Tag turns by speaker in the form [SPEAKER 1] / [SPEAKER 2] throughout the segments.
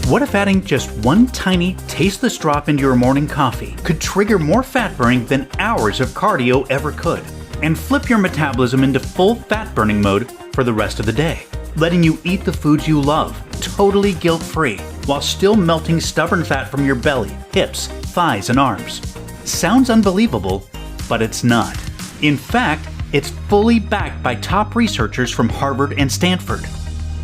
[SPEAKER 1] What if adding just one tiny, tasteless drop into your morning coffee could trigger more fat burning than hours of cardio ever could, and flip your metabolism into full fat burning mode for the rest of the day, letting you eat the foods you love, totally guilt-free, while still melting stubborn fat from your belly, hips, thighs, and arms? Sounds unbelievable, but it's not. In fact, it's fully backed by top researchers from Harvard and Stanford.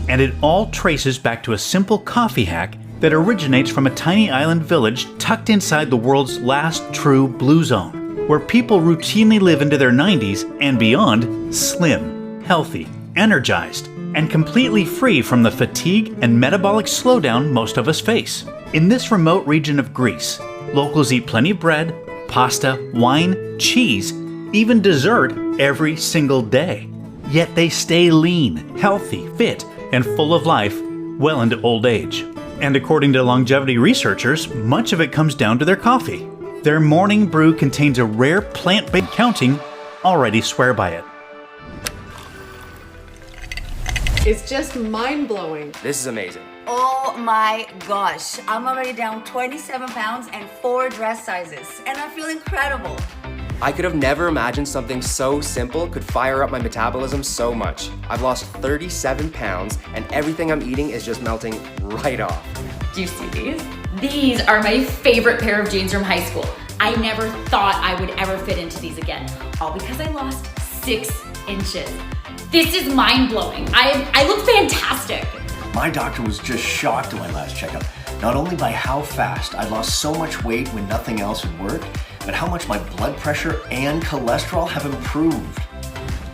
[SPEAKER 1] And it all traces back to a simple coffee hack that originates from a tiny island village tucked inside the world's last true blue zone, where people routinely live into their 90s and beyond slim, healthy, energized, and completely free from the fatigue and metabolic slowdown most of us face. In this remote region of Greece, locals eat plenty of bread, pasta, wine, cheese, even dessert every single day. Yet they stay lean, healthy, fit, and full of life well into old age. And according to longevity researchers, much of it comes down to their coffee. Their morning brew contains a rare plant-based counting already swear by it.
[SPEAKER 2] It's just mind-blowing.
[SPEAKER 3] This is amazing.
[SPEAKER 4] Oh my gosh, I'm already down 27 pounds and 4 dress sizes, and I feel incredible.
[SPEAKER 3] I could have never imagined something so simple could fire up my metabolism so much. I've lost 37 pounds and everything I'm eating is just melting right off.
[SPEAKER 5] Do you see these? These are my favorite pair of jeans from high school. I never thought I would ever fit into these again, all because I lost 6 inches. This is mind-blowing. I look fantastic.
[SPEAKER 6] My doctor was just shocked at my last checkup, not only by how fast I lost so much weight when nothing else would work, but how much my blood pressure and cholesterol have improved.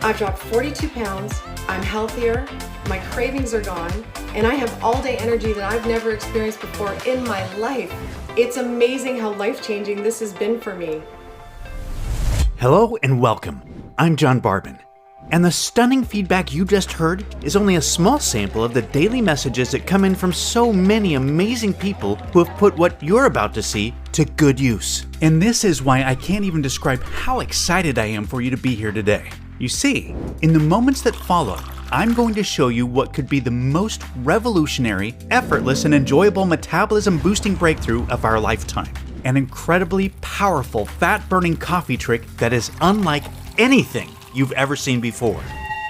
[SPEAKER 2] I've dropped 42 pounds, I'm healthier, my cravings are gone, and I have all-day energy that I've never experienced before in my life. It's amazing how life-changing this has been for me.
[SPEAKER 1] Hello and welcome. I'm John Barbin. And the stunning feedback you just heard is only a small sample of the daily messages that come in from so many amazing people who have put what you're about to see to good use. And this is why I can't even describe how excited I am for you to be here today. You see, in the moments that follow, I'm going to show you what could be the most revolutionary, effortless, and enjoyable metabolism-boosting breakthrough of our lifetime. An incredibly powerful fat-burning coffee trick that is unlike anything you've ever seen before.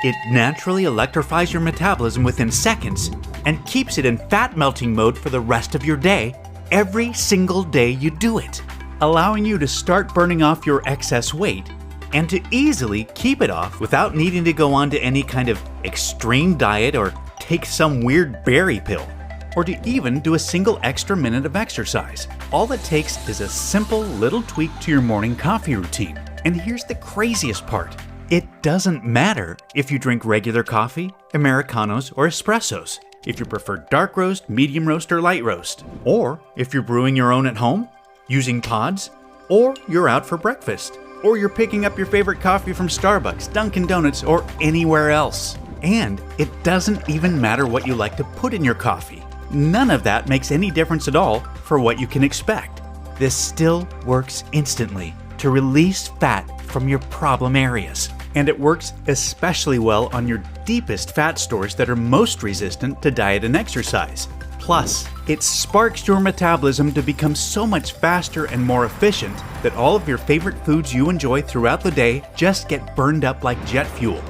[SPEAKER 1] It naturally electrifies your metabolism within seconds and keeps it in fat melting mode for the rest of your day, every single day you do it, allowing you to start burning off your excess weight and to easily keep it off without needing to go on to any kind of extreme diet or take some weird berry pill, or to even do a single extra minute of exercise. All it takes is a simple little tweak to your morning coffee routine. And here's the craziest part. It doesn't matter if you drink regular coffee, Americanos, or espressos, if you prefer dark roast, medium roast, or light roast, or if you're brewing your own at home, using pods, or you're out for breakfast, or you're picking up your favorite coffee from Starbucks, Dunkin' Donuts, or anywhere else. And it doesn't even matter what you like to put in your coffee. None of that makes any difference at all for what you can expect. This still works instantly to release fat from your problem areas. And it works especially well on your deepest fat stores that are most resistant to diet and exercise. Plus, it sparks your metabolism to become so much faster and more efficient that all of your favorite foods you enjoy throughout the day just get burned up like jet fuel.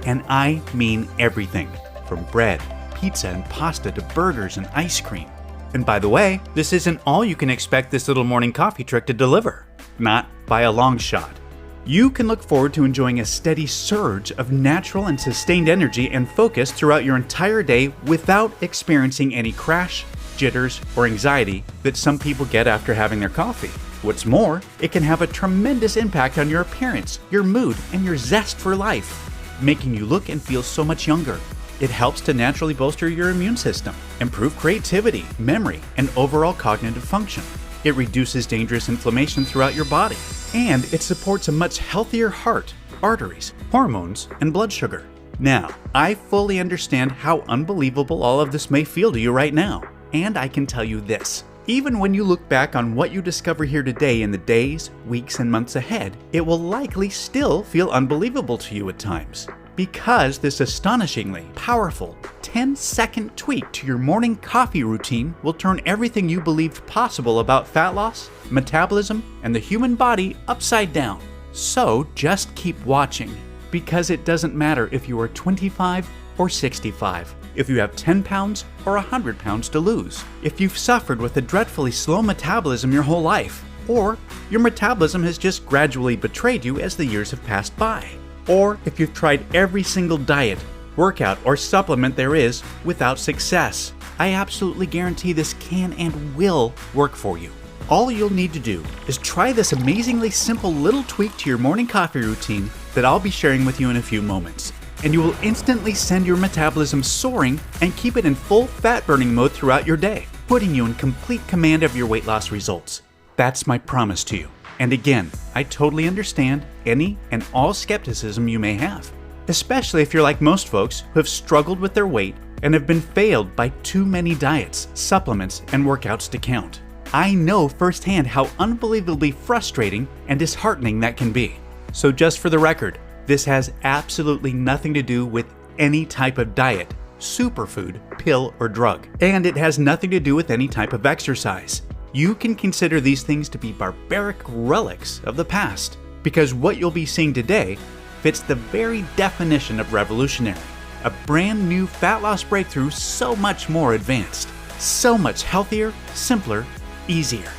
[SPEAKER 1] And I mean everything, from bread, pizza, and pasta to burgers and ice cream. And by the way, this isn't all you can expect this little morning coffee trick to deliver. Not by a long shot. You can look forward to enjoying a steady surge of natural and sustained energy and focus throughout your entire day without experiencing any crash, jitters, or anxiety that some people get after having their coffee. What's more, it can have a tremendous impact on your appearance, your mood, and your zest for life, making you look and feel so much younger. It helps to naturally bolster your immune system, improve creativity, memory, and overall cognitive function. It reduces dangerous inflammation throughout your body, and it supports a much healthier heart, arteries, hormones, and blood sugar. Now, I fully understand how unbelievable all of this may feel to you right now, and I can tell you this. Even when you look back on what you discover here today in the days, weeks, and months ahead, it will likely still feel unbelievable to you at times. because this astonishingly powerful 10-second tweak to your morning coffee routine will turn everything you believed possible about fat loss, metabolism, and the human body upside down. So just keep watching, because it doesn't matter if you are 25 or 65, if you have 10 pounds or 100 pounds to lose, if you've suffered with a dreadfully slow metabolism your whole life, or your metabolism has just gradually betrayed you as the years have passed by, or if you've tried every single diet, workout, or supplement there is without success. I absolutely guarantee this can and will work for you. All you'll need to do is try this amazingly simple little tweak to your morning coffee routine that I'll be sharing with you in a few moments, and you will instantly send your metabolism soaring and keep it in full fat burning mode throughout your day, putting you in complete command of your weight loss results. That's my promise to you. And again, I totally understand any and all skepticism you may have, especially if you're like most folks who have struggled with their weight and have been failed by too many diets, supplements, and workouts to count. I know firsthand how unbelievably frustrating and disheartening that can be. So just for the record, this has absolutely nothing to do with any type of diet, superfood, pill, or drug. And it has nothing to do with any type of exercise. You can consider these things to be barbaric relics of the past, because what you'll be seeing today fits the very definition of revolutionary. A brand new fat loss breakthrough so much more advanced, so much healthier, simpler, easier,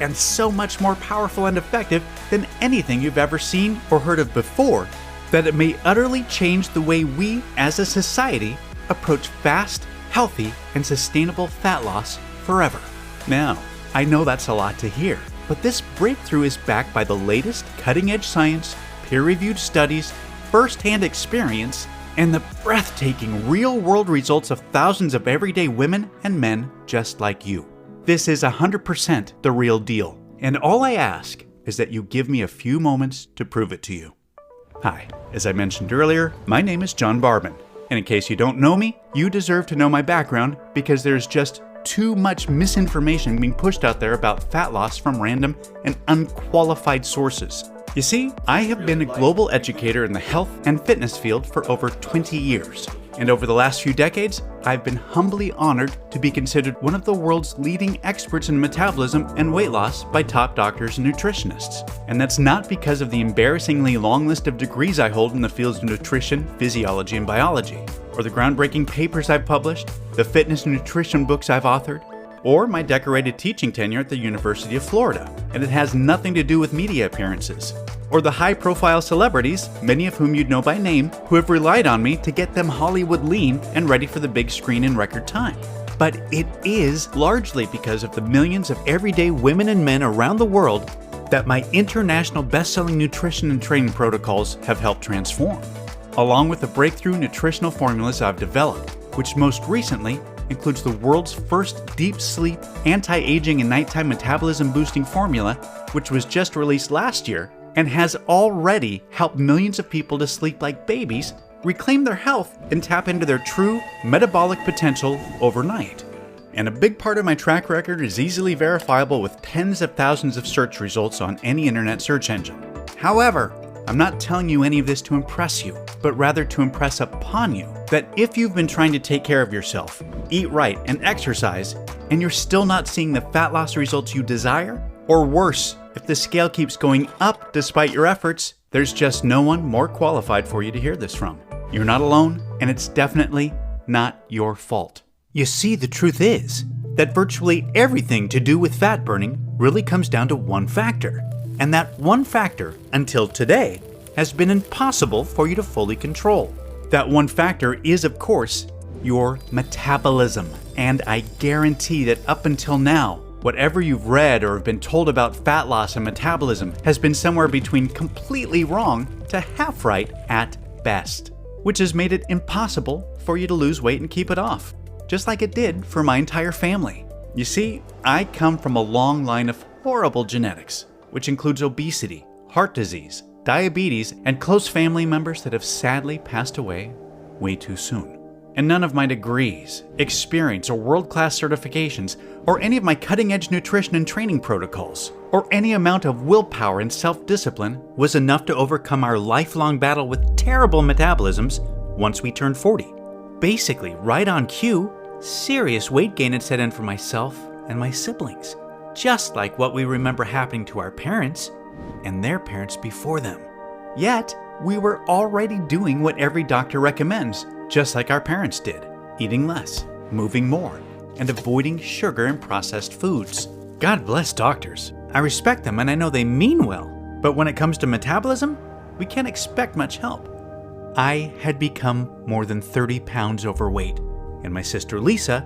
[SPEAKER 1] and so much more powerful and effective than anything you've ever seen or heard of before, that it may utterly change the way we as a society approach fast, healthy, and sustainable fat loss forever. Now, I know that's a lot to hear, but this breakthrough is backed by the latest cutting-edge science, peer-reviewed studies, first-hand experience, and the breathtaking real-world results of thousands of everyday women and men just like you. This is 100% the real deal, and all I ask is that you give me a few moments to prove it to you. Hi, as I mentioned earlier, my name is John Barbin, and in case you don't know me, you deserve to know my background because there's just too much misinformation being pushed out there about fat loss from random and unqualified sources. You see, I have been a global educator in the health and fitness field for over 20 years. And over the last few decades, I've been humbly honored to be considered one of the world's leading experts in metabolism and weight loss by top doctors and nutritionists. And that's not because of the embarrassingly long list of degrees I hold in the fields of nutrition, physiology, and biology, or the groundbreaking papers I've published, the fitness and nutrition books I've authored, or my decorated teaching tenure at the University of Florida. And it has nothing to do with media appearances, or the high-profile celebrities, many of whom you'd know by name, who have relied on me to get them Hollywood lean and ready for the big screen in record time. But it is largely because of the millions of everyday women and men around the world that my international best-selling nutrition and training protocols have helped transform, along with the breakthrough nutritional formulas I've developed, which most recently includes the world's first deep sleep, anti-aging, and nighttime metabolism boosting formula, which was just released last year and has already helped millions of people to sleep like babies, reclaim their health, and tap into their true metabolic potential overnight. And a big part of my track record is easily verifiable with tens of thousands of search results on any internet search engine. However, I'm not telling you any of this to impress you, but rather to impress upon you that if you've been trying to take care of yourself, eat right, and exercise, and you're still not seeing the fat loss results you desire, or worse, if the scale keeps going up despite your efforts, there's just no one more qualified for you to hear this from. You're not alone, and it's definitely not your fault. You see, the truth is that virtually everything to do with fat burning really comes down to one factor. And that one factor, until today, has been impossible for you to fully control. That one factor is, of course, your metabolism. And I guarantee that up until now, whatever you've read or have been told about fat loss and metabolism has been somewhere between completely wrong to half right at best, which has made it impossible for you to lose weight and keep it off, just like it did for my entire family. You see, I come from a long line of horrible genetics, which includes obesity, heart disease, diabetes, and close family members that have sadly passed away way too soon. And none of my degrees, experience, or world-class certifications, or any of my cutting-edge nutrition and training protocols, or any amount of willpower and self-discipline was enough to overcome our lifelong battle with terrible metabolisms once we turned 40. Basically, right on cue, serious weight gain had set in for myself and my siblings, just like what we remember happening to our parents and their parents before them. Yet, we were already doing what every doctor recommends, just like our parents did: eating less, moving more, and avoiding sugar and processed foods. God bless doctors. I respect them and I know they mean well, but when it comes to metabolism, we can't expect much help. I had become more than 30 pounds overweight, and my sister Lisa,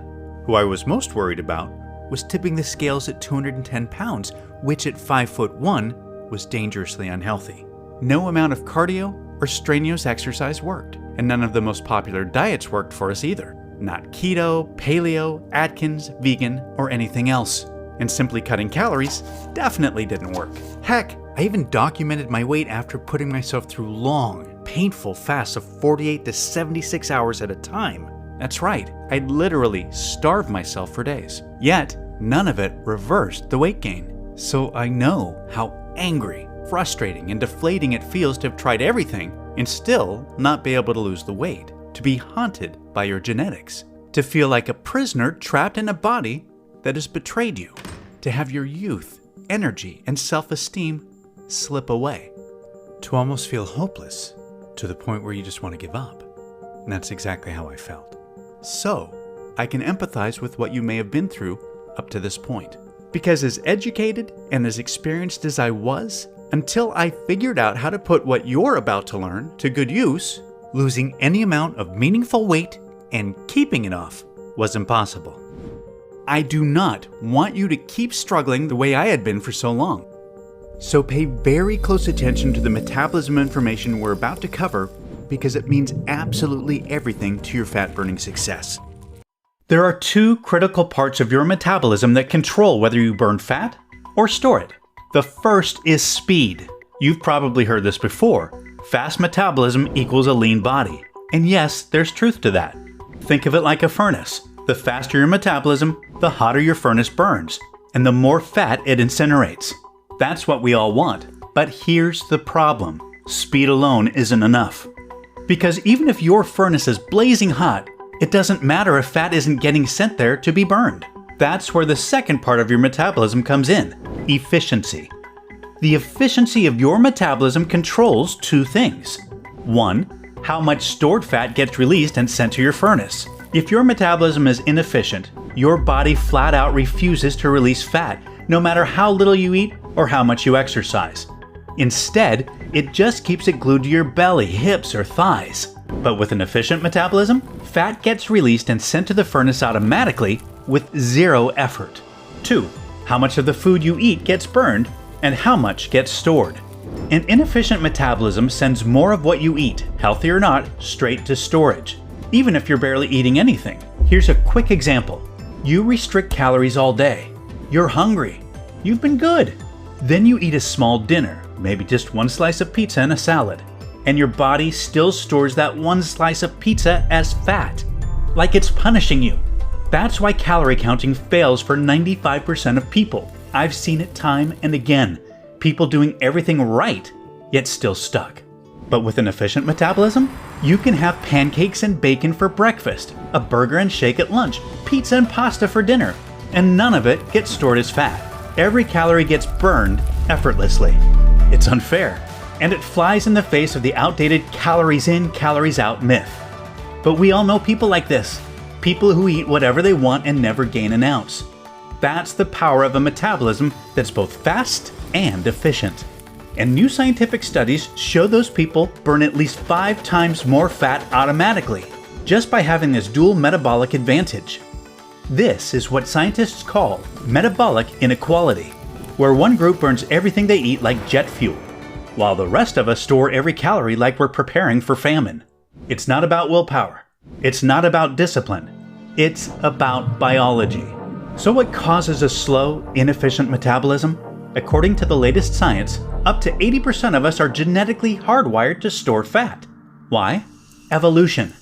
[SPEAKER 1] who I was most worried about, was tipping the scales at 210 pounds, which at 5'1" was dangerously unhealthy. No amount of cardio or strenuous exercise worked, and none of the most popular diets worked for us either. Not keto, paleo, Atkins, vegan, or anything else. And simply cutting calories definitely didn't work. Heck, I even documented my weight after putting myself through long, painful fasts of 48 to 76 hours at a time. That's right, I'd literally starved myself for days. Yet, none of it reversed the weight gain. So I know how angry, frustrating, and deflating it feels to have tried everything and still not be able to lose the weight. To be haunted by your genetics. To feel like a prisoner trapped in a body that has betrayed you. To have your youth, energy, and self-esteem slip away. To almost feel hopeless, to the point where you just want to give up. And that's exactly how I felt. So, I can empathize with what you may have been through up to this point. Because as educated and as experienced as I was, until I figured out how to put what you're about to learn to good use, losing any amount of meaningful weight and keeping it off was impossible. I do not want you to keep struggling the way I had been for so long. So pay very close attention to the metabolism information we're about to cover because it means absolutely everything to your fat-burning success. There are two critical parts of your metabolism that control whether you burn fat or store it. The first is speed. You've probably heard this before. Fast metabolism equals a lean body. And yes, there's truth to that. Think of it like a furnace. The faster your metabolism, the hotter your furnace burns, and the more fat it incinerates. That's what we all want. But here's the problem. Speed alone isn't enough. Because even if your furnace is blazing hot, it doesn't matter if fat isn't getting sent there to be burned. That's where the second part of your metabolism comes in: efficiency. The efficiency of your metabolism controls two things. One, how much stored fat gets released and sent to your furnace. If your metabolism is inefficient, your body flat out refuses to release fat, no matter how little you eat or how much you exercise. Instead, it just keeps it glued to your belly, hips, or thighs. But with an efficient metabolism, fat gets released and sent to the furnace automatically with zero effort. 2. How much of the food you eat gets burned and how much gets stored. An inefficient metabolism sends more of what you eat, healthy or not, straight to storage, even if you're barely eating anything. Here's a quick example. You restrict calories all day. You're hungry. You've been good. Then you eat a small dinner, maybe just one slice of pizza and a salad, and your body still stores that one slice of pizza as fat, like it's punishing you. That's why calorie counting fails for 95% of people. I've seen it time and again. People doing everything right, yet still stuck. But with an efficient metabolism, you can have pancakes and bacon for breakfast, a burger and shake at lunch, pizza and pasta for dinner, and none of it gets stored as fat. Every calorie gets burned effortlessly. It's unfair, and it flies in the face of the outdated calories in, calories out myth. But we all know people like this. People who eat whatever they want and never gain an ounce. That's the power of a metabolism that's both fast and efficient. And new scientific studies show those people burn at least 5 times more fat automatically, just by having this dual metabolic advantage. This is what scientists call metabolic inequality, where one group burns everything they eat like jet fuel, while the rest of us store every calorie like we're preparing for famine. It's not about willpower. It's not about discipline. It's about biology. So what causes a slow, inefficient metabolism? According to the latest science, up to 80% of us are genetically hardwired to store fat. Why? Evolution.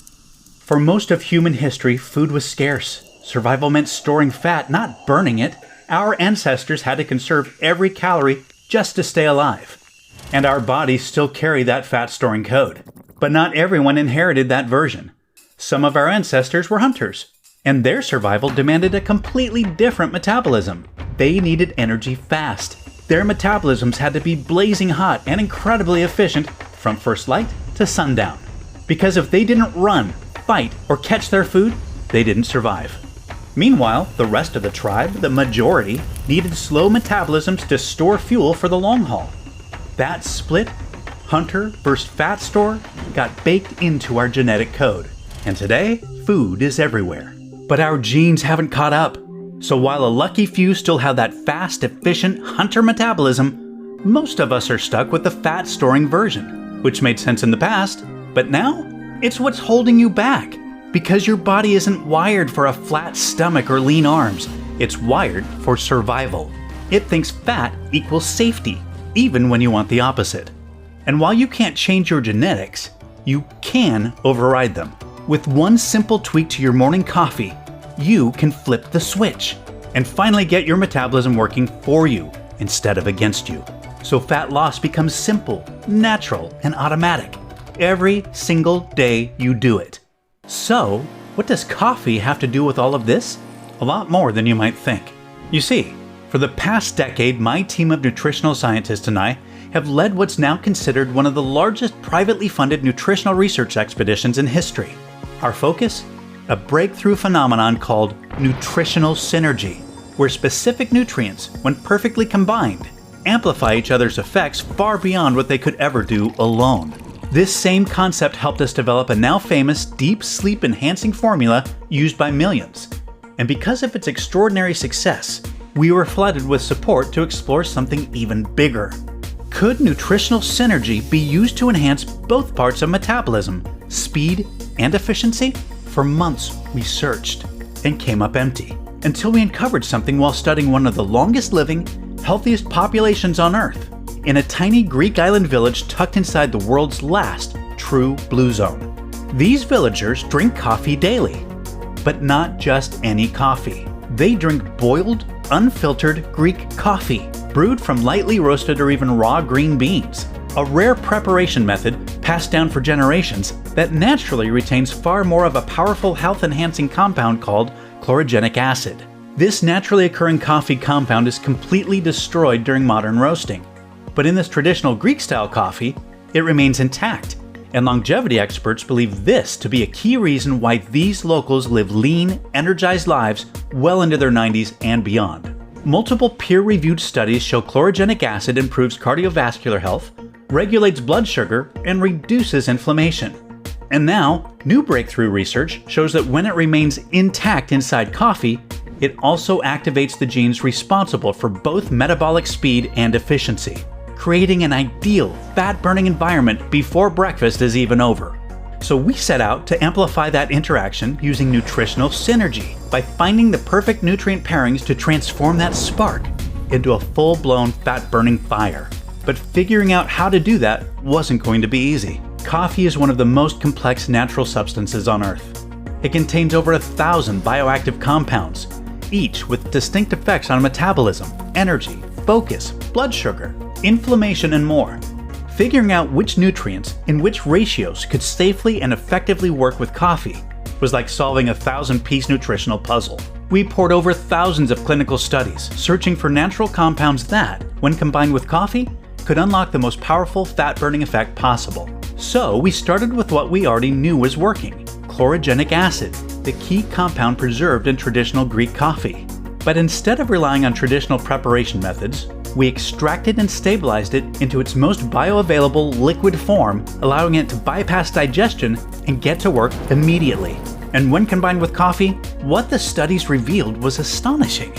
[SPEAKER 1] For most of human history, food was scarce. Survival meant storing fat, not burning it. Our ancestors had to conserve every calorie just to stay alive. And our bodies still carry that fat-storing code. But not everyone inherited that version. Some of our ancestors were hunters, and their survival demanded a completely different metabolism. They needed energy fast. Their metabolisms had to be blazing hot and incredibly efficient from first light to sundown. Because if they didn't run, fight, or catch their food, they didn't survive. Meanwhile, the rest of the tribe, the majority, needed slow metabolisms to store fuel for the long haul. That split, hunter versus fat store, got baked into our genetic code. And today, food is everywhere. But our genes haven't caught up. So while a lucky few still have that fast, efficient hunter metabolism, most of us are stuck with the fat-storing version, which made sense in the past, but now it's what's holding you back. Because your body isn't wired for a flat stomach or lean arms. It's wired for survival. It thinks fat equals safety, even when you want the opposite. And while you can't change your genetics, you can override them. With one simple tweak to your morning coffee, you can flip the switch and finally get your metabolism working for you instead of against you. So fat loss becomes simple, natural, and automatic every single day you do it. So, what does coffee have to do with all of this? A lot more than you might think. You see, for the past decade, my team of nutritional scientists and I have led what's now considered one of the largest privately funded nutritional research expeditions in history. Our focus? A breakthrough phenomenon called nutritional synergy, where specific nutrients, when perfectly combined, amplify each other's effects far beyond what they could ever do alone. This same concept helped us develop a now famous deep sleep enhancing formula used by millions. And because of its extraordinary success, we were flooded with support to explore something even bigger. Could nutritional synergy be used to enhance both parts of metabolism, speed and efficiency? For months, we searched and came up empty, until we uncovered something while studying one of the longest living, healthiest populations on Earth, in a tiny Greek island village tucked inside the world's last true blue zone. These villagers drink coffee daily, but not just any coffee. They drink boiled, unfiltered Greek coffee, brewed from lightly roasted or even raw green beans, a rare preparation method passed down for generations that naturally retains far more of a powerful health-enhancing compound called chlorogenic acid. This naturally occurring coffee compound is completely destroyed during modern roasting. But in this traditional Greek-style coffee, it remains intact, and longevity experts believe this to be a key reason why these locals live lean, energized lives well into their 90s and beyond. Multiple peer-reviewed studies show chlorogenic acid improves cardiovascular health, regulates blood sugar, and reduces inflammation. And now, new breakthrough research shows that when it remains intact inside coffee, it also activates the genes responsible for both metabolic speed and efficiency, creating an ideal fat-burning environment before breakfast is even over. So we set out to amplify that interaction using nutritional synergy by finding the perfect nutrient pairings to transform that spark into a full-blown fat-burning fire. But figuring out how to do that wasn't going to be easy. Coffee is one of the most complex natural substances on Earth. It contains over 1,000 bioactive compounds, each with distinct effects on metabolism, energy, focus, blood sugar, inflammation, and more. Figuring out which nutrients in which ratios could safely and effectively work with coffee was like solving a 1,000-piece nutritional puzzle. We poured over thousands of clinical studies, searching for natural compounds that, when combined with coffee, could unlock the most powerful fat-burning effect possible. So we started with what we already knew was working: chlorogenic acid, the key compound preserved in traditional Greek coffee. But instead of relying on traditional preparation methods, we extracted and stabilized it into its most bioavailable liquid form, allowing it to bypass digestion and get to work immediately. And when combined with coffee, what the studies revealed was astonishing.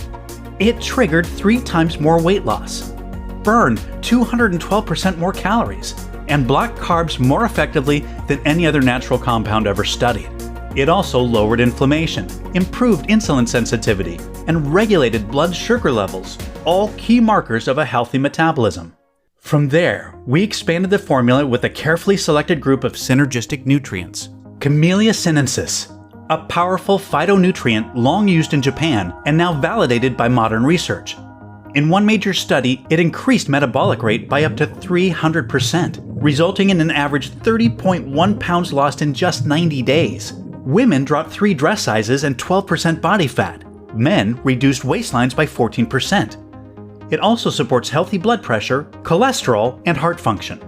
[SPEAKER 1] It triggered 3 times more weight loss, burned 212% more calories, and blocked carbs more effectively than any other natural compound ever studied. It also lowered inflammation, improved insulin sensitivity, and regulated blood sugar levels, all key markers of a healthy metabolism. From there, we expanded the formula with a carefully selected group of synergistic nutrients: Camellia sinensis, a powerful phytonutrient long used in Japan and now validated by modern research. In one major study, it increased metabolic rate by up to 300%, resulting in an average 30.1 pounds lost in just 90 days. Women dropped 3 dress sizes and 12% body fat. Men reduced waistlines by 14%. It also supports healthy blood pressure, cholesterol, and heart function.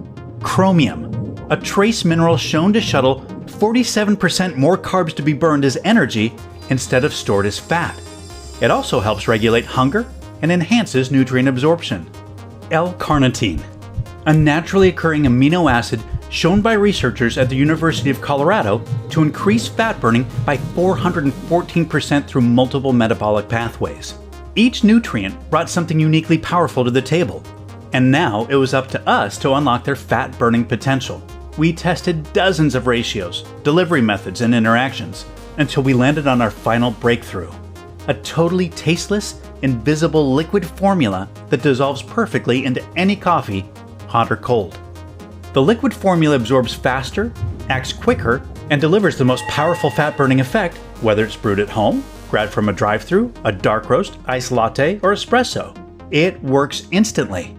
[SPEAKER 1] Chromium, a trace mineral shown to shuttle 47% more carbs to be burned as energy instead of stored as fat. It also helps regulate hunger and enhances nutrient absorption. L-carnitine, a naturally occurring amino acid shown by researchers at the University of Colorado to increase fat burning by 414% through multiple metabolic pathways. Each nutrient brought something uniquely powerful to the table, and now it was up to us to unlock their fat-burning potential. We tested dozens of ratios, delivery methods, and interactions until we landed on our final breakthrough: a totally tasteless, invisible liquid formula that dissolves perfectly into any coffee, hot or cold. The liquid formula absorbs faster, acts quicker, and delivers the most powerful fat-burning effect, whether it's brewed at home, grabbed from a drive-thru, a dark roast, iced latte, or espresso. It works instantly.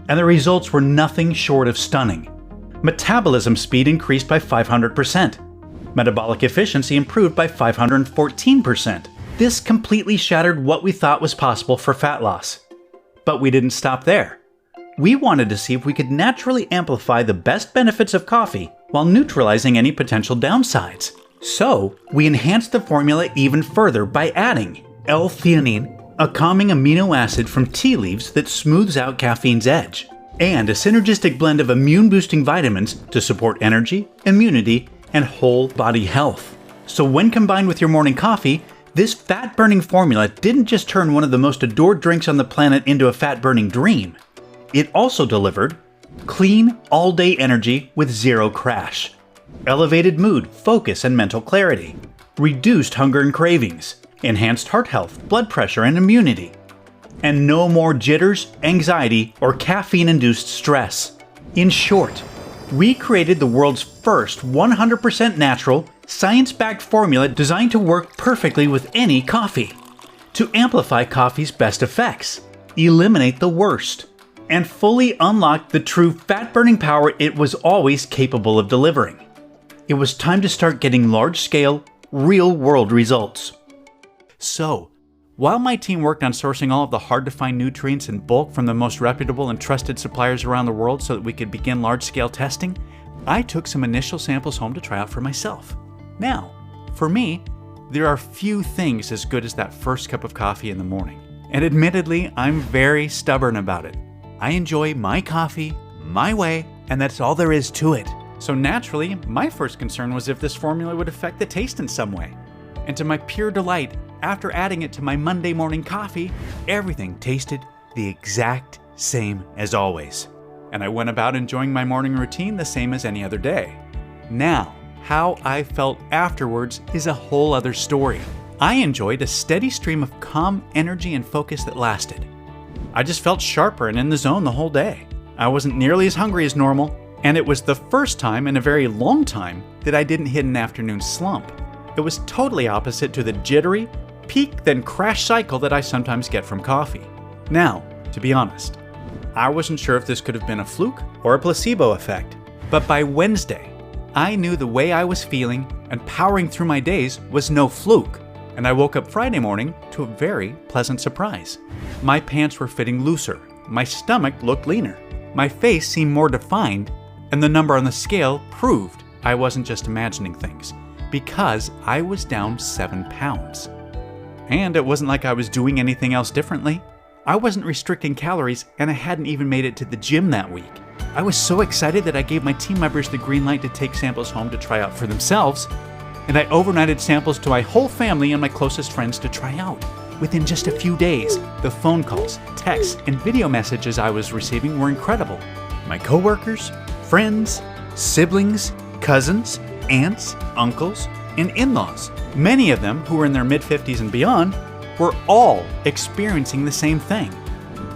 [SPEAKER 1] And the results were nothing short of stunning. Metabolism speed increased by 500%. Metabolic efficiency improved by 514%. This completely shattered what we thought was possible for fat loss. But we didn't stop there. We wanted to see if we could naturally amplify the best benefits of coffee while neutralizing any potential downsides. So, we enhanced the formula even further by adding L-theanine, a calming amino acid from tea leaves that smooths out caffeine's edge, and a synergistic blend of immune-boosting vitamins to support energy, immunity, and whole body health. So when combined with your morning coffee, this fat-burning formula didn't just turn one of the most adored drinks on the planet into a fat-burning dream. It also delivered clean, all-day energy with zero crash, elevated mood, focus, and mental clarity, reduced hunger and cravings, enhanced heart health, blood pressure, and immunity, and no more jitters, anxiety, or caffeine-induced stress. In short, we created the world's first 100% natural, science-backed formula designed to work perfectly with any coffee, to amplify coffee's best effects, eliminate the worst, and fully unlock the true fat-burning power it was always capable of delivering. It was time to start getting large-scale, real-world results. So, while my team worked on sourcing all of the hard-to-find nutrients in bulk from the most reputable and trusted suppliers around the world so that we could begin large-scale testing, I took some initial samples home to try out for myself. Now, for me, there are few things as good as that first cup of coffee in the morning. And admittedly, I'm very stubborn about it. I enjoy my coffee, my way, and that's all there is to it. So naturally, my first concern was if this formula would affect the taste in some way. And to my pure delight, after adding it to my Monday morning coffee, everything tasted the exact same as always. And I went about enjoying my morning routine the same as any other day. Now, how I felt afterwards is a whole other story. I enjoyed a steady stream of calm energy and focus that lasted. I just felt sharper and in the zone the whole day. I wasn't nearly as hungry as normal, and it was the first time in a very long time that I didn't hit an afternoon slump. It was totally opposite to the jittery, peak then crash cycle that I sometimes get from coffee. Now, to be honest, I wasn't sure if this could have been a fluke or a placebo effect, but by Wednesday, I knew the way I was feeling and powering through my days was no fluke, and I woke up Friday morning to a very pleasant surprise. My pants were fitting looser, my stomach looked leaner, my face seemed more defined, and the number on the scale proved I wasn't just imagining things, because I was down 7 pounds. And it wasn't like I was doing anything else differently. I wasn't restricting calories, and I hadn't even made it to the gym that week. I was so excited that I gave my team members the green light to take samples home to try out for themselves, and I overnighted samples to my whole family and my closest friends to try out. Within just a few days, the phone calls, texts, and video messages I was receiving were incredible. My coworkers, friends, siblings, cousins, aunts, uncles, and in-laws, many of them who were in their mid-50s and beyond, were all experiencing the same thing.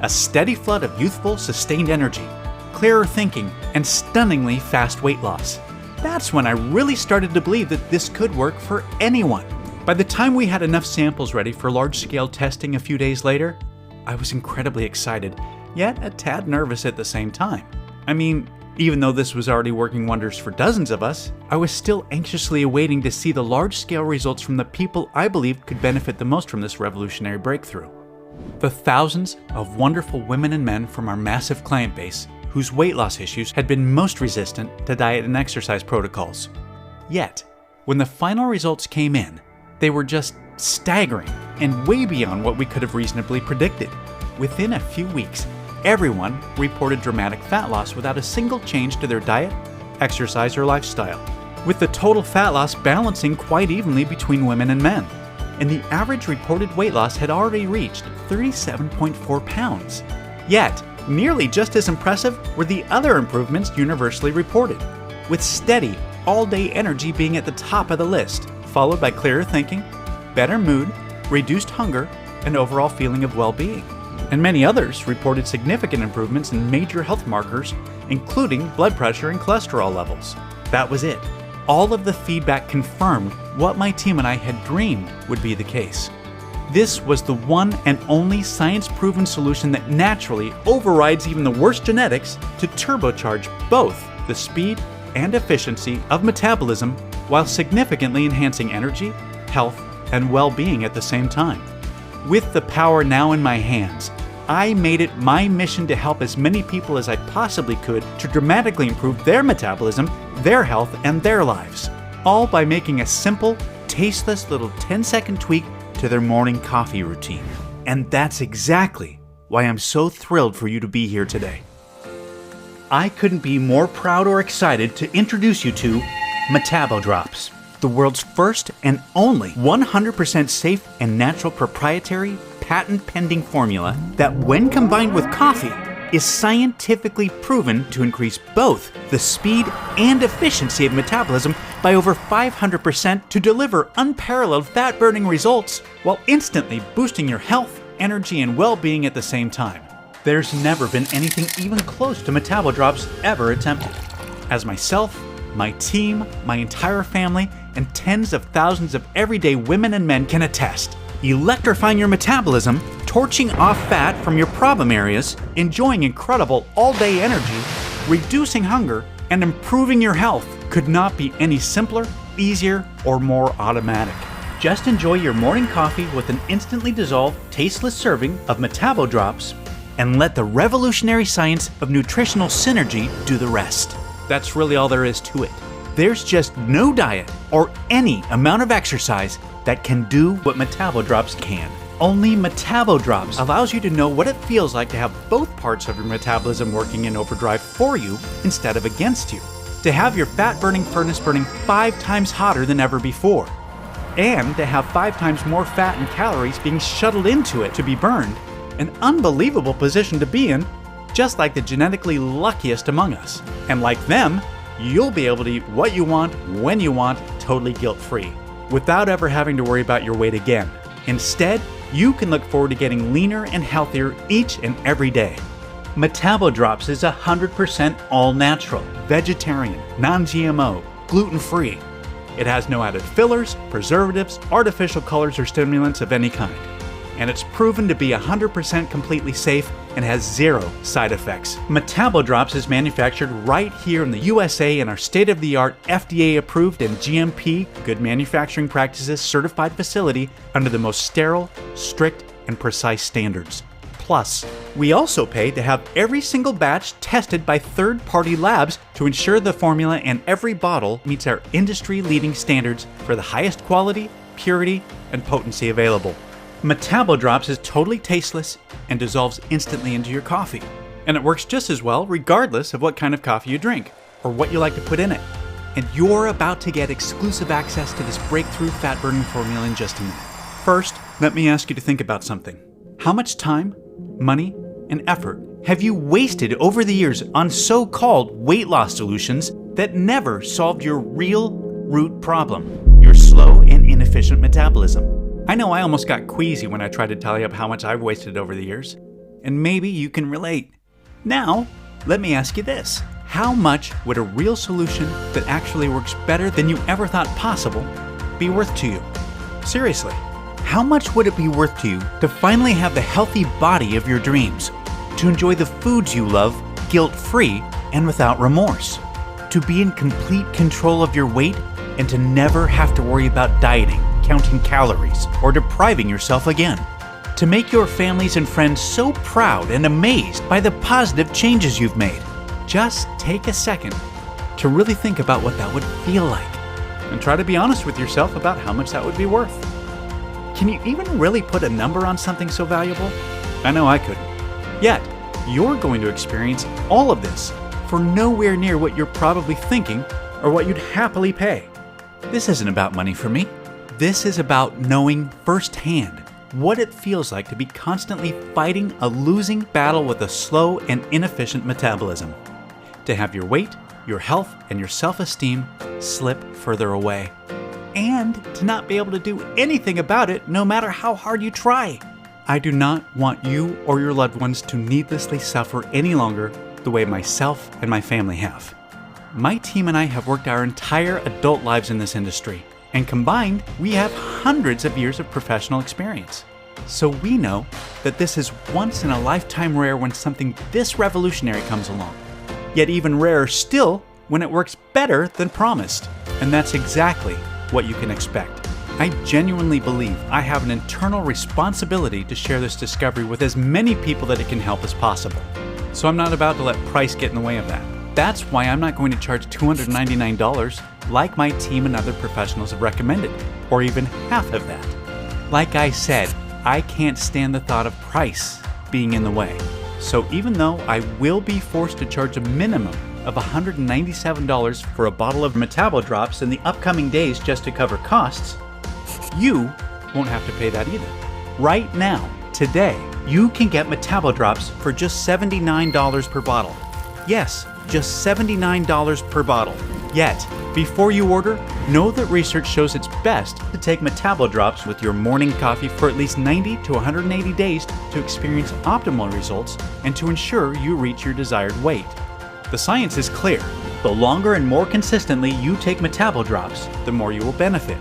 [SPEAKER 1] A steady flood of youthful, sustained energy, clearer thinking, and stunningly fast weight loss. That's when I really started to believe that this could work for anyone. By the time we had enough samples ready for large-scale testing a few days later, I was incredibly excited, yet a tad nervous at the same time. I mean, even though this was already working wonders for dozens of us, I was still anxiously awaiting to see the large-scale results from the people I believed could benefit the most from this revolutionary breakthrough. The thousands of wonderful women and men from our massive client base whose weight loss issues had been most resistant to diet and exercise protocols. Yet, when the final results came in, they were just staggering and way beyond what we could have reasonably predicted. Within a few weeks, everyone reported dramatic fat loss without a single change to their diet, exercise, or lifestyle, with the total fat loss balancing quite evenly between women and men. And the average reported weight loss had already reached 37.4 pounds. Yet, nearly just as impressive were the other improvements universally reported, with steady, all-day energy being at the top of the list, followed by clearer thinking, better mood, reduced hunger, and overall feeling of well-being. And many others reported significant improvements in major health markers, including blood pressure and cholesterol levels. That was it. All of the feedback confirmed what my team and I had dreamed would be the case. This was the one and only science-proven solution that naturally overrides even the worst genetics to turbocharge both the speed and efficiency of metabolism while significantly enhancing energy, health, and well-being at the same time. With the power now in my hands, I made it my mission to help as many people as I possibly could to dramatically improve their metabolism, their health, and their lives, all by making a simple, tasteless little 10-second tweak to their morning coffee routine. And that's exactly why I'm so thrilled for you to be here today. I couldn't be more proud or excited to introduce you to Metabo Drops, the world's first and only 100% safe and natural proprietary patent-pending formula that, when combined with coffee, is scientifically proven to increase both the speed and efficiency of metabolism by over 500% to deliver unparalleled fat-burning results while instantly boosting your health, energy, and well-being at the same time. There's never been anything even close to Metabo Drops ever attempted. As myself, my team, my entire family, and tens of thousands of everyday women and men can attest, electrifying your metabolism, torching off fat from your problem areas, enjoying incredible all-day energy, reducing hunger, and improving your health could not be any simpler, easier, or more automatic. Just enjoy your morning coffee with an instantly dissolved, tasteless serving of Metabo Drops and let the revolutionary science of nutritional synergy do the rest. That's really all there is to it. There's just no diet or any amount of exercise that can do what Metabo Drops can. Only Metabo Drops allows you to know what it feels like to have both parts of your metabolism working in overdrive for you instead of against you. To have your fat-burning furnace burning 5 times hotter than ever before. And to have 5 times more fat and calories being shuttled into it to be burned. An unbelievable position to be in, just like the genetically luckiest among us. And like them, you'll be able to eat what you want, when you want, totally guilt-free, without ever having to worry about your weight again. Instead, you can look forward to getting leaner and healthier each and every day. Metabo Drops is 100% all-natural, vegetarian, non-GMO, gluten-free. It has no added fillers, preservatives, artificial colors, or stimulants of any kind. And it's proven to be 100% completely safe and has 0 side effects. Metabo Drops is manufactured right here in the USA in our state-of-the-art FDA-approved and GMP Good Manufacturing Practices certified facility under the most sterile, strict, and precise standards. Plus, we also pay to have every single batch tested by third-party labs to ensure the formula in every bottle meets our industry-leading standards for the highest quality, purity, and potency available. Metabo Drops is totally tasteless and dissolves instantly into your coffee. And it works just as well regardless of what kind of coffee you drink or what you like to put in it. And you're about to get exclusive access to this breakthrough fat-burning formula in just a minute. First, let me ask you to think about something. How much time, money, and effort have you wasted over the years on so-called weight loss solutions that never solved your real root problem, your slow and inefficient metabolism? I know I almost got queasy when I tried to tally up how much I've wasted over the years, and maybe you can relate. Now, let me ask you this. How much would a real solution that actually works better than you ever thought possible be worth to you? Seriously, how much would it be worth to you to finally have the healthy body of your dreams? To enjoy the foods you love guilt-free and without remorse? To be in complete control of your weight and to never have to worry about dieting, counting calories, or depriving yourself again? To make your families and friends so proud and amazed by the positive changes you've made? Just take a second to really think about what that would feel like, and try to be honest with yourself about how much that would be worth. Can you even really put a number on something so valuable? I know I couldn't. Yet, you're going to experience all of this for nowhere near what you're probably thinking or what you'd happily pay. This isn't about money for me. This is about knowing firsthand what it feels like to be constantly fighting a losing battle with a slow and inefficient metabolism. To have your weight, your health, and your self-esteem slip further away. And to not be able to do anything about it no matter how hard you try. I do not want you or your loved ones to needlessly suffer any longer the way myself and my family have. My team and I have worked our entire adult lives in this industry, and combined, we have hundreds of years of professional experience. So we know that this is once in a lifetime rare when something this revolutionary comes along. Yet even rarer still when it works better than promised. And that's exactly what you can expect. I genuinely believe I have an internal responsibility to share this discovery with as many people that it can help as possible. So I'm not about to let price get in the way of that. That's why I'm not going to charge $299 like my team and other professionals have recommended, or even half of that. Like I said, I can't stand the thought of price being in the way. So even though I will be forced to charge a minimum of $197 for a bottle of Metabo Drops in the upcoming days just to cover costs, you won't have to pay that either. Right now, today, you can get Metabo Drops for just $79 per bottle. Yes, just $79 per bottle. Yet, before you order, know that research shows it's best to take Metabo Drops with your morning coffee for at least 90 to 180 days to experience optimal results and to ensure you reach your desired weight. The science is clear. The longer and more consistently you take Metabo Drops, the more you will benefit.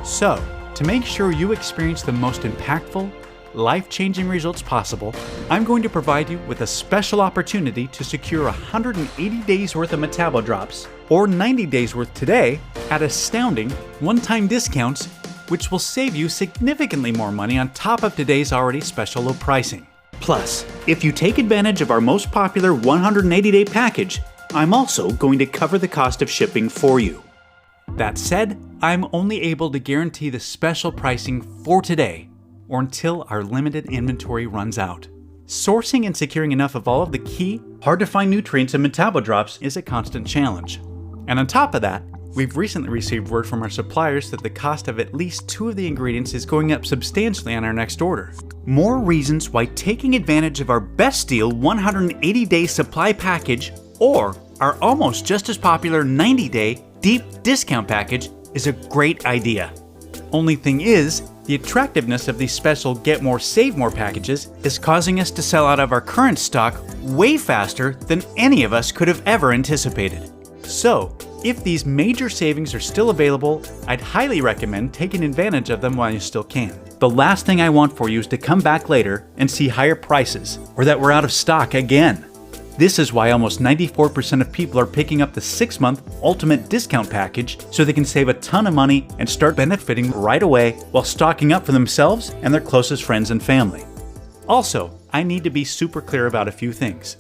[SPEAKER 1] So, to make sure you experience the most impactful, life-changing results possible, I'm going to provide you with a special opportunity to secure 180 days worth of Metabo Drops, or 90 days worth today, at astounding one-time discounts, which will save you significantly more money on top of today's already special low pricing. Plus, if you take advantage of our most popular 180-day package, I'm also going to cover the cost of shipping for you. That said, I'm only able to guarantee the special pricing for today, or until our limited inventory runs out. Sourcing and securing enough of all of the key, hard-to-find nutrients in Metabo Drops is a constant challenge. And on top of that, we've recently received word from our suppliers that the cost of at least 2 of the ingredients is going up substantially on our next order. More reasons why taking advantage of our best deal 180-day supply package or our almost just as popular 90-day deep discount package is a great idea. Only thing is, the attractiveness of these special Get More Save More packages is causing us to sell out of our current stock way faster than any of us could have ever anticipated. So, if these major savings are still available, I'd highly recommend taking advantage of them while you still can. The last thing I want for you is to come back later and see higher prices, or that we're out of stock again. This is why almost 94% of people are picking up the 6-month Ultimate Discount Package so they can save a ton of money and start benefiting right away while stocking up for themselves and their closest friends and family. Also, I need to be super clear about a few things.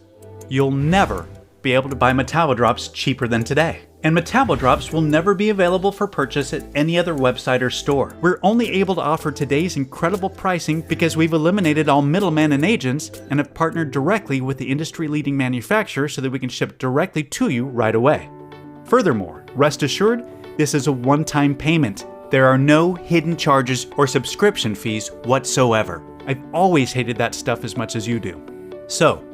[SPEAKER 1] You'll never be able to buy Metabo Drops cheaper than today. And Metabo Drops will never be available for purchase at any other website or store. We're only able to offer today's incredible pricing because we've eliminated all middlemen and agents and have partnered directly with the industry-leading manufacturer so that we can ship directly to you right away. Furthermore, rest assured, this is a one-time payment. There are no hidden charges or subscription fees whatsoever. I've always hated that stuff as much as you do. So,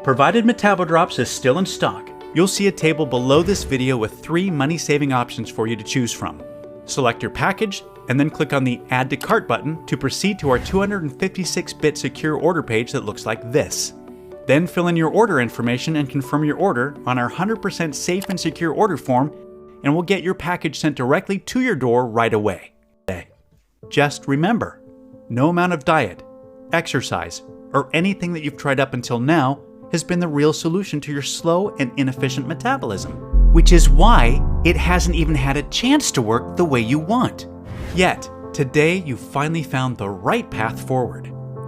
[SPEAKER 1] provided Metabo Drops is still in stock, you'll see a table below this video with 3 money-saving options for you to choose from. Select your package, and then click on the Add to Cart button to proceed to our 256-bit secure order page that looks like this. Then fill in your order information and confirm your order on our 100% safe and secure order form, and we'll get your package sent directly to your door right away. Just remember, no amount of diet, exercise, or anything that you've tried up until now has been the real solution to your slow and inefficient metabolism, which is why it hasn't even had a chance to work the way you want. Yet, today you've finally found the right path forward,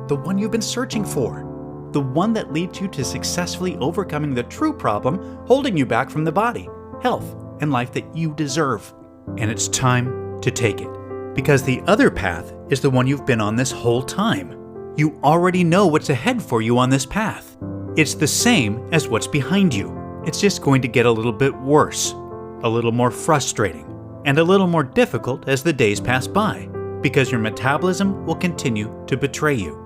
[SPEAKER 1] the one you've been searching for, the one that leads you to successfully overcoming the true problem holding you back from the body, health, and life that you deserve. And it's time to take it, because the other path is the one you've been on this whole time. You already know what's ahead for you on this path. It's the same as what's behind you. It's just going to get a little bit worse, a little more frustrating, and a little more difficult as the days pass by, because your metabolism will continue to betray you.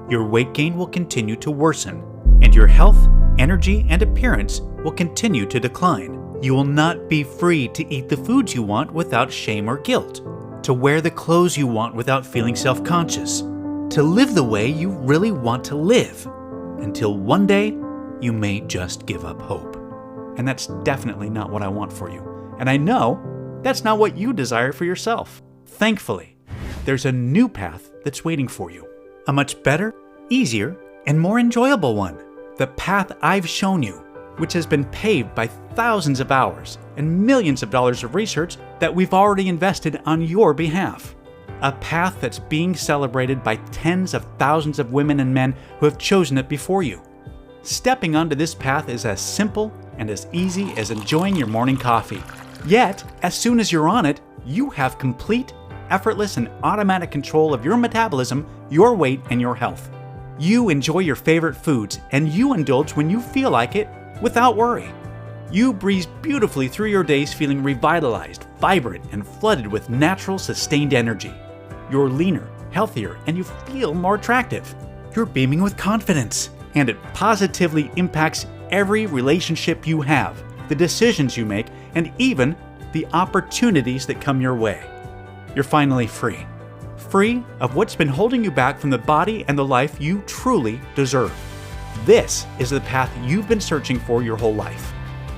[SPEAKER 1] Your weight gain will continue to worsen, and your health, energy, and appearance will continue to decline. You will not be free to eat the foods you want without shame or guilt, to wear the clothes you want without feeling self-conscious, to live the way you really want to live, until one day you may just give up hope. And that's definitely not what I want for you. And I know that's not what you desire for yourself. Thankfully, there's a new path that's waiting for you. A much better, easier, and more enjoyable one. The path I've shown you, which has been paved by thousands of hours and millions of dollars of research that we've already invested on your behalf. A path that's being celebrated by tens of thousands of women and men who have chosen it before you. Stepping onto this path is as simple and as easy as enjoying your morning coffee. Yet, as soon as you're on it, you have complete, effortless, and automatic control of your metabolism, your weight, and your health. You enjoy your favorite foods, and you indulge when you feel like it without worry. You breeze beautifully through your days feeling revitalized, vibrant, and flooded with natural, sustained energy. You're leaner, healthier, and you feel more attractive. You're beaming with confidence, and it positively impacts every relationship you have, the decisions you make, and even the opportunities that come your way. You're finally free. Free of what's been holding you back from the body and the life you truly deserve. This is the path you've been searching for your whole life.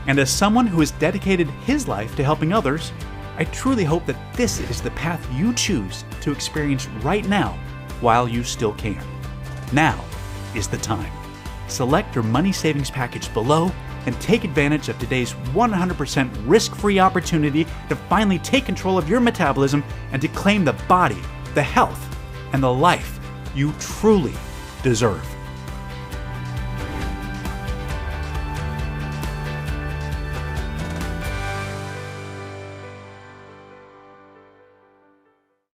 [SPEAKER 1] And as someone who has dedicated his life to helping others, I truly hope that this is the path you choose to experience right now while you still can. Now is the time. Select your money savings package below and take advantage of today's 100% risk-free opportunity to finally take control of your metabolism and to claim the body, the health, and the life you truly deserve.